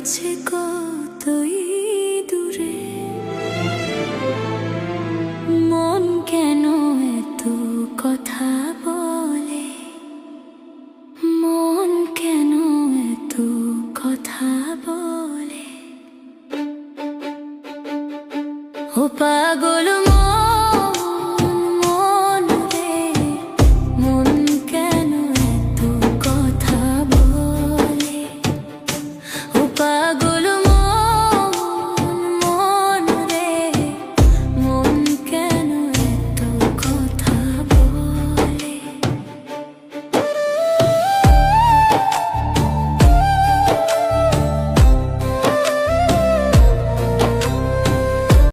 রয়েছে কতই দূরে। মন কেন এত কথা বলে, মন কেন এত কথা বলে। ও পাগল